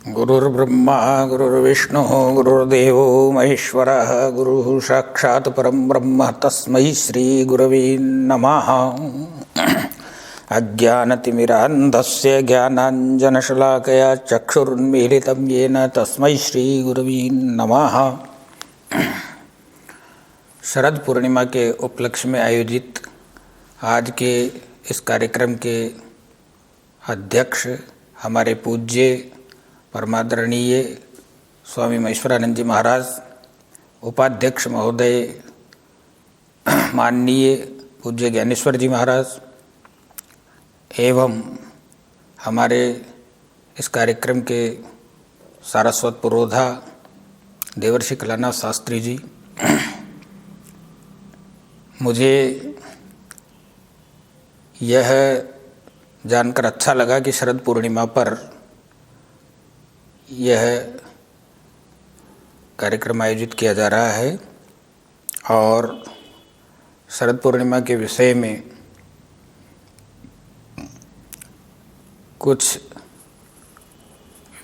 गुरुर्ब्रह्मा गुरुर्विष्णु गुरुर्देवो महेश्वरः गुरुः साक्षात् परं ब्रह्म तस्मै श्री गुरवे नमः। अज्ञानतिमिरान्धस्य ज्ञानाञ्जनशलाकया चक्षुरुन्मीलितं येन तस्मै श्री गुरवे नमः। शरद पूर्णिमा के उपलक्ष्य में आयोजित आज के इस कार्यक्रम के अध्यक्ष हमारे पूज्य परमादरणीय स्वामी महेश्वरानंद जी महाराज, उपाध्यक्ष महोदय माननीय पूज्य ज्ञानेश्वर जी महाराज एवं हमारे इस कार्यक्रम के सारस्वत पुरोधा देवर्षि कलानाथ शास्त्री जी। मुझे यह जानकर अच्छा लगा कि शरद पूर्णिमा पर यह कार्यक्रम आयोजित किया जा रहा है और शरद पूर्णिमा के विषय में कुछ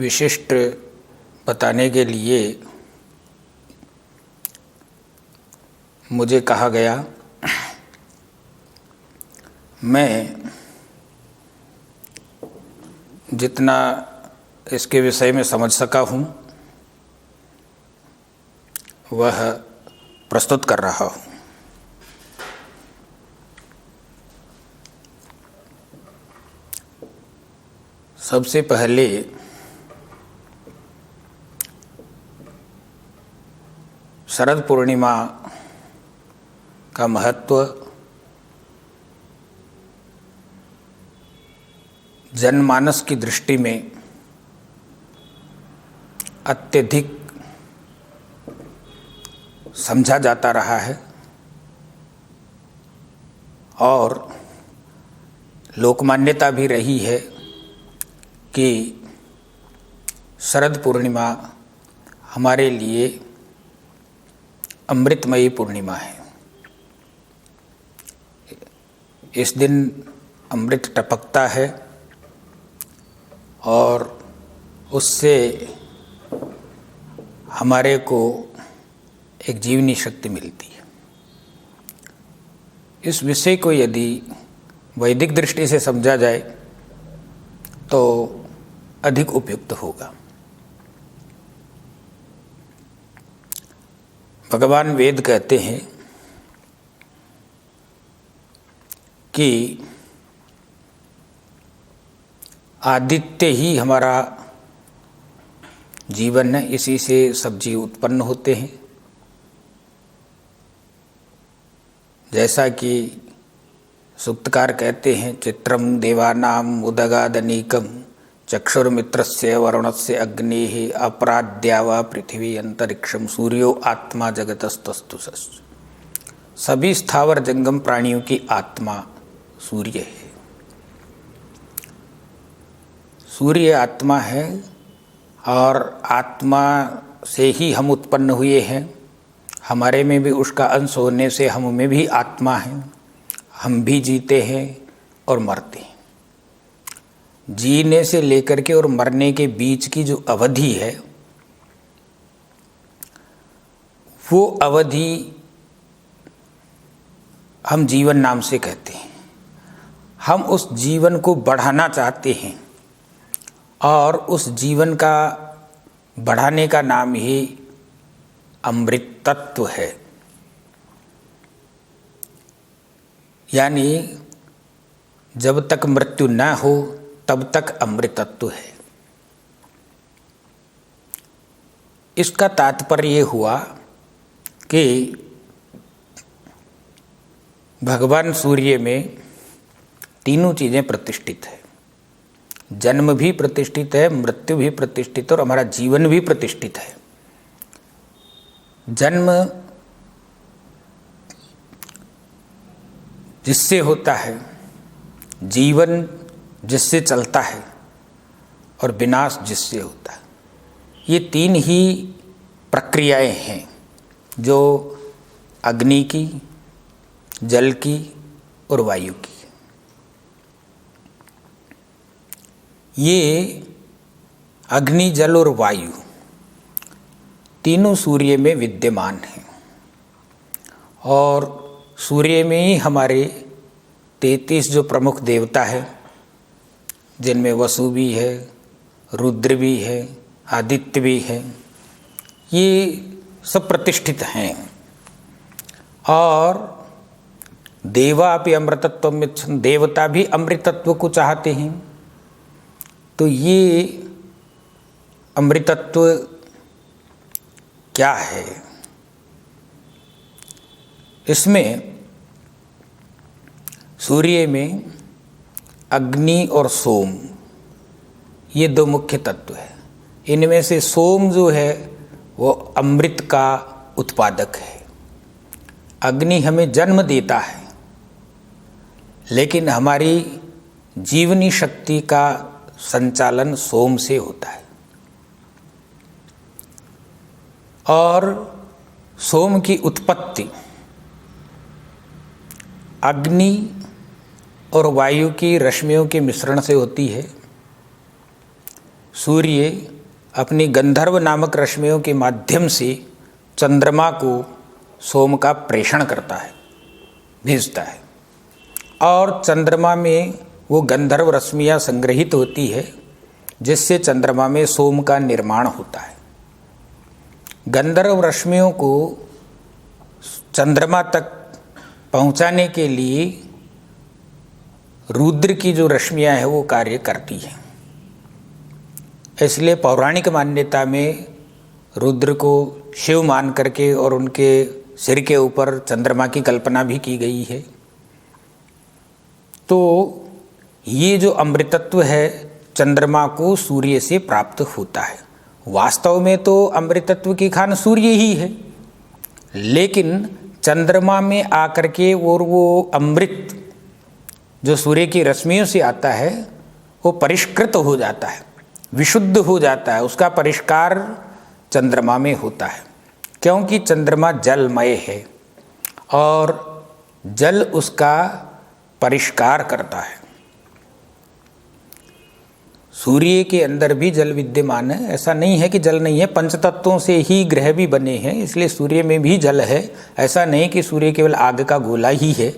विशिष्ट बताने के लिए मुझे कहा गया। मैं जितना इसके विषय में समझ सका हूँ वह प्रस्तुत कर रहा हूँ। सबसे पहले शरद पूर्णिमा का महत्व जनमानस की दृष्टि में अत्यधिक समझा जाता रहा है और लोकमान्यता भी रही है कि शरद पूर्णिमा हमारे लिए अमृतमयी पूर्णिमा है। इस दिन अमृत टपकता है और उससे हमारे को एक जीवनी शक्ति मिलती है। इस विषय को यदि वैदिक दृष्टि से समझा जाए तो अधिक उपयुक्त होगा। भगवान वेद कहते हैं कि आदित्य ही हमारा जीवन है, इसी से सब जीव उत्पन्न होते हैं। जैसा कि सूक्तकार कहते हैं, चित्रम देवानाम उदगादनीकम चक्षुर्मित्रस्य वरुणस्य अग्नेः अपराद्या वा पृथ्वी अंतरिक्षम सूर्यो आत्मा जगतस्तस्तु। सभी स्थावर जंगम प्राणियों की आत्मा सूर्य है। सूर्य आत्मा है और आत्मा से ही हम उत्पन्न हुए हैं। हमारे में भी उसका अंश होने से हम में भी आत्मा है। हम भी जीते हैं और मरते हैं। जीने से लेकर के और मरने के बीच की जो अवधि है वो अवधि हम जीवन नाम से कहते हैं। हम उस जीवन को बढ़ाना चाहते हैं और उस जीवन का बढ़ाने का नाम ही अमृत तत्व है। यानी जब तक मृत्यु न हो तब तक अमृत तत्व है। इसका तात्पर्य हुआ कि भगवान सूर्य में तीनों चीज़ें प्रतिष्ठित है। जन्म भी प्रतिष्ठित है, मृत्यु भी प्रतिष्ठित है और हमारा जीवन भी प्रतिष्ठित है। जन्म जिससे होता है, जीवन जिससे चलता है और विनाश जिससे होता है। ये तीन ही प्रक्रियाएं हैं जो अग्नि की, जल की और वायु की। ये अग्नि, जल और वायु तीनों सूर्य में विद्यमान हैं और सूर्य में ही हमारे 33 जो प्रमुख देवता हैं, जिनमें वसु भी है, रुद्र भी है, आदित्य भी है, ये सब प्रतिष्ठित हैं। और देवा भी अमृतत्व में, देवता भी अमृतत्व को चाहते हैं। तो ये अमृतत्व क्या है? इसमें सूर्य में अग्नि और सोम, ये दो मुख्य तत्व है। इनमें से सोम जो है वो अमृत का उत्पादक है। अग्नि हमें जन्म देता है, लेकिन हमारी जीवनी शक्ति का संचालन सोम से होता है। और सोम की उत्पत्ति अग्नि और वायु की रश्मियों के मिश्रण से होती है। सूर्य अपनी गंधर्व नामक रश्मियों के माध्यम से चंद्रमा को सोम का प्रेषण करता है, भेजता है, और चंद्रमा में वो गंधर्व रश्मियाँ संग्रहित होती है, जिससे चंद्रमा में सोम का निर्माण होता है। गंधर्व रश्मियों को चंद्रमा तक पहुंचाने के लिए रुद्र की जो रश्मियाँ हैं वो कार्य करती हैं। इसलिए पौराणिक मान्यता में रुद्र को शिव मान करके और उनके सिर के ऊपर चंद्रमा की कल्पना भी की गई है। तो ये जो अमृतत्व है चंद्रमा को सूर्य से प्राप्त होता है। वास्तव में तो अमृतत्व की खान सूर्य ही है, लेकिन चंद्रमा में आकर के और वो अमृत जो सूर्य की रश्मियों से आता है वो परिष्कृत हो जाता है, विशुद्ध हो जाता है। उसका परिष्कार चंद्रमा में होता है, क्योंकि चंद्रमा जलमय है और जल उसका परिष्कार करता है। सूर्य के अंदर भी जल विद्यमान है, ऐसा नहीं है कि जल नहीं है। पंचतत्वों से ही ग्रह भी बने हैं, इसलिए सूर्य में भी जल है। ऐसा नहीं कि सूर्य केवल आग का गोला ही है,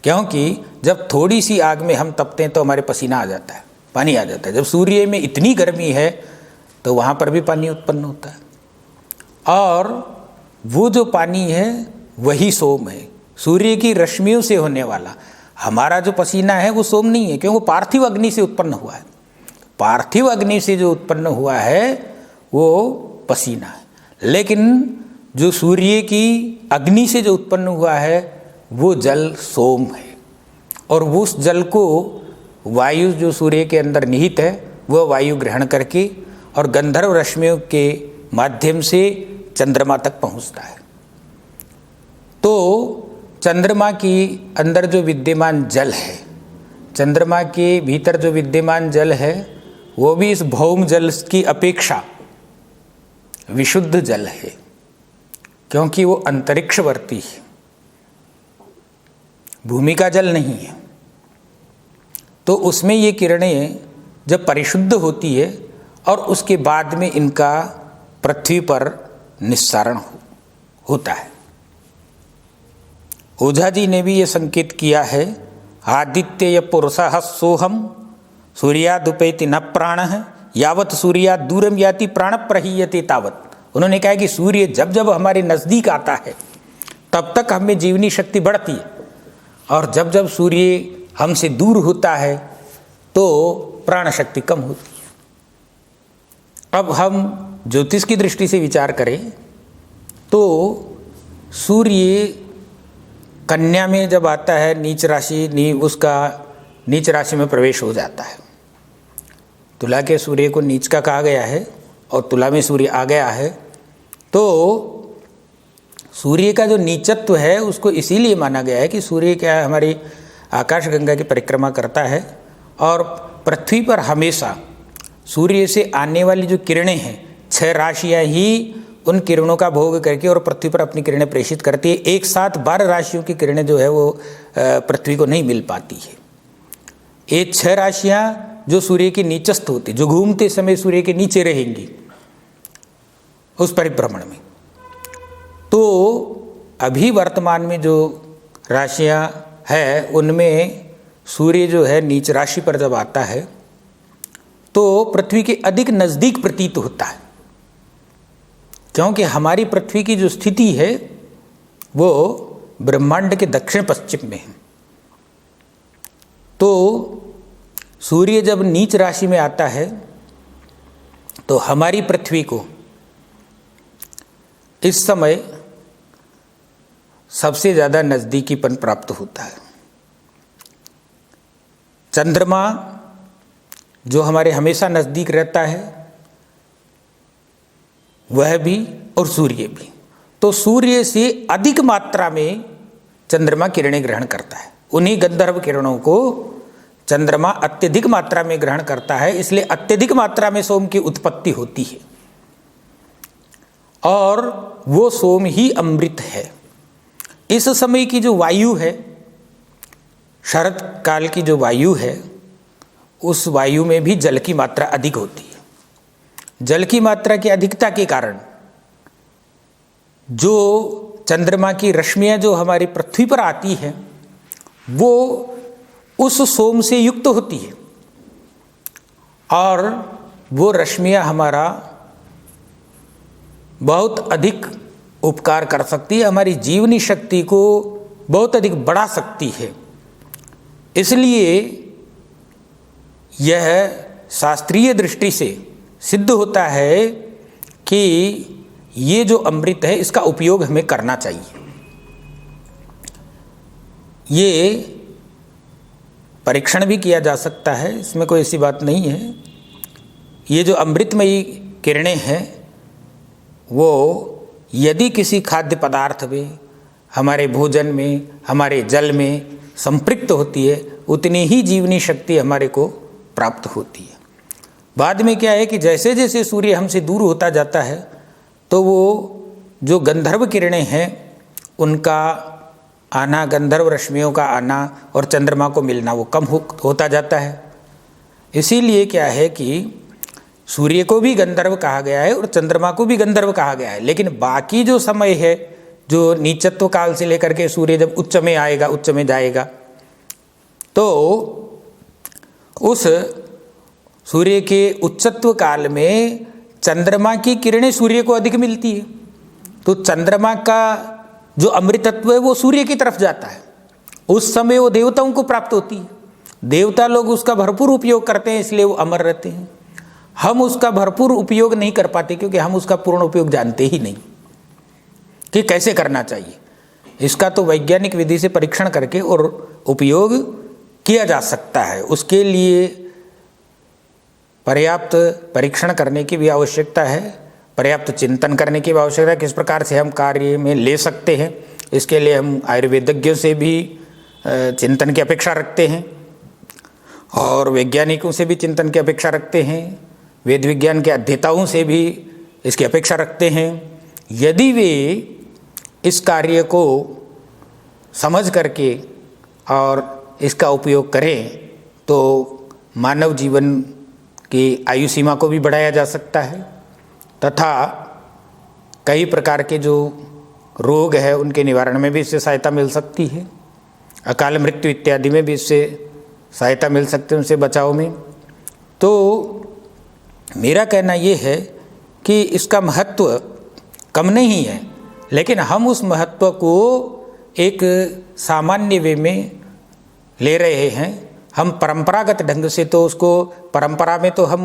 क्योंकि जब थोड़ी सी आग में हम तपते हैं तो हमारे पसीना आ जाता है, पानी आ जाता है। जब सूर्य में इतनी गर्मी है तो वहाँ पर भी पानी उत्पन्न होता है, और वो जो पानी है वही सोम है, सूर्य की रश्मियों से होने वाला। हमारा जो पसीना है वो सोम नहीं है, क्योंकि वो पार्थिव अग्नि से उत्पन्न हुआ है। पार्थिव अग्नि से जो उत्पन्न हुआ है वो पसीना है, लेकिन जो सूर्य की अग्नि से जो उत्पन्न हुआ है वो जल सोम है। और वो उस जल को वायु जो सूर्य के अंदर निहित है वह वायु ग्रहण करके और गंधर्व रश्मियों के माध्यम से चंद्रमा तक पहुंचता है। तो चंद्रमा के अंदर जो विद्यमान जल है, चंद्रमा के भीतर जो विद्यमान जल है वो भी इस भौम जल की अपेक्षा विशुद्ध जल है, क्योंकि वो अंतरिक्षवर्ती है, भूमि का जल नहीं है। तो उसमें ये किरणें जब परिशुद्ध होती है और उसके बाद में इनका पृथ्वी पर निस्सारण होता है। ओझा जी ने भी ये संकेत किया है, आदित्य पुरुषः सोहम सूर्यादुपेति न प्राणः यावत सूर्याद दूरम याति प्राण प्रहीयते तावत। उन्होंने कहा कि सूर्य जब जब हमारे नज़दीक आता है तब तक हमें जीवनी शक्ति बढ़ती है, और जब जब सूर्य हमसे दूर होता है तो प्राण शक्ति कम होती है। अब हम ज्योतिष की दृष्टि से विचार करें तो सूर्य कन्या में जब आता है, नीच राशि उसका नीच राशि में प्रवेश हो जाता है। तुला के सूर्य को नीच का कहा गया है और तुला में सूर्य आ गया है। तो सूर्य का जो नीचत्व है उसको इसीलिए माना गया है कि सूर्य क्या है, हमारी आकाशगंगा की परिक्रमा करता है और पृथ्वी पर हमेशा सूर्य से आने वाली जो किरणें हैं, 6 राशियाँ ही उन किरणों का भोग करके और पृथ्वी पर अपनी किरणें प्रेषित करती है। एक साथ 12 राशियों की किरणें जो है वो पृथ्वी को नहीं मिल पाती है। ये 6 राशियाँ जो सूर्य के नीचस्थ होती, जो घूमते समय सूर्य के नीचे रहेंगी उस परिभ्रमण में। तो अभी वर्तमान में जो राशियां है उनमें सूर्य जो है नीच राशि पर जब आता है तो पृथ्वी के अधिक नज़दीक प्रतीत होता है, क्योंकि हमारी पृथ्वी की जो स्थिति है वो ब्रह्मांड के दक्षिण पश्चिम में है। तो सूर्य जब नीच राशि में आता है तो हमारी पृथ्वी को इस समय सबसे ज़्यादा नज़दीकीपन प्राप्त होता है। चंद्रमा जो हमारे हमेशा नज़दीक रहता है वह भी, और सूर्य भी। तो सूर्य से अधिक मात्रा में चंद्रमा किरणें ग्रहण करता है। उन्हीं गंधर्व किरणों को चंद्रमा अत्यधिक मात्रा में ग्रहण करता है, इसलिए अत्यधिक मात्रा में सोम की उत्पत्ति होती है और वो सोम ही अमृत है। इस समय की जो वायु है, शरत काल की जो वायु है, उस वायु में भी जल की मात्रा अधिक होती है। जल की मात्रा की अधिकता के कारण जो चंद्रमा की रश्मियाँ जो हमारी पृथ्वी पर आती हैं वो उस सोम से युक्त होती है और वो रश्मियाँ हमारा बहुत अधिक उपकार कर सकती है, हमारी जीवनी शक्ति को बहुत अधिक बढ़ा सकती है। इसलिए यह शास्त्रीय दृष्टि से सिद्ध होता है कि ये जो अमृत है इसका उपयोग हमें करना चाहिए। ये परीक्षण भी किया जा सकता है, इसमें कोई ऐसी बात नहीं है। ये जो अमृतमयी किरणें हैं वो यदि किसी खाद्य पदार्थ में, हमारे भोजन में, हमारे जल में संपृक्त होती है उतनी ही जीवनी शक्ति हमारे को प्राप्त होती है। बाद में क्या है कि जैसे जैसे सूर्य हमसे दूर होता जाता है तो वो जो गंधर्व किरणें हैं उनका आना, गंधर्व रश्मियों का आना और चंद्रमा को मिलना वो कम होता जाता है। इसीलिए क्या है कि सूर्य को भी गंधर्व कहा गया है और चंद्रमा को भी गंधर्व कहा गया है, लेकिन बाकी जो समय है जो नीचत्व काल से लेकर के सूर्य जब उच्च में आएगा, उच्च में जाएगा, तो उस सूर्य के उच्चत्व काल में चंद्रमा की किरणें सूर्य को अधिक मिलती है। तो चंद्रमा का जो अमृतत्व है वो सूर्य की तरफ जाता है। उस समय वो देवताओं को प्राप्त होती है, देवता लोग उसका भरपूर उपयोग करते हैं, इसलिए वो अमर रहते हैं। हम उसका भरपूर उपयोग नहीं कर पाते क्योंकि हम उसका पूर्ण उपयोग जानते ही नहीं कि कैसे करना चाहिए। इसका तो वैज्ञानिक विधि से परीक्षण करके और उपयोग किया जा सकता है। उसके लिए पर्याप्त परीक्षण करने की भी आवश्यकता है, पर्याप्त चिंतन करने की भी आवश्यकता है, किस प्रकार से हम कार्य में ले सकते हैं। इसके लिए हम आयुर्वेदज्ञों से भी चिंतन की अपेक्षा रखते हैं और वैज्ञानिकों से भी चिंतन की अपेक्षा रखते हैं, वेद विज्ञान के अध्येताओं से भी इसकी अपेक्षा रखते हैं। यदि वे इस कार्य को समझ करके और इसका उपयोग करें तो मानव जीवन की आयु सीमा को भी बढ़ाया जा सकता है तथा कई प्रकार के जो रोग है उनके निवारण में भी इससे सहायता मिल सकती है। अकाल मृत्यु इत्यादि में भी इससे सहायता मिल सकती है, उनसे बचाव में। तो मेरा कहना ये है कि इसका महत्व कम नहीं है, लेकिन हम उस महत्व को एक सामान्य वे में ले रहे हैं। हम परंपरागत ढंग से तो उसको परंपरा में तो हम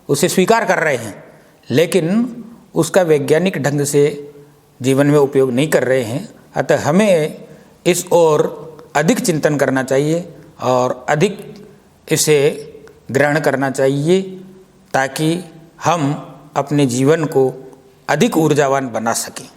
उसे स्वीकार कर रहे हैं, लेकिन उसका वैज्ञानिक ढंग से जीवन में उपयोग नहीं कर रहे हैं। अतः हमें इस ओर अधिक चिंतन करना चाहिए और अधिक इसे ग्रहण करना चाहिए ताकि हम अपने जीवन को अधिक ऊर्जावान बना सकें।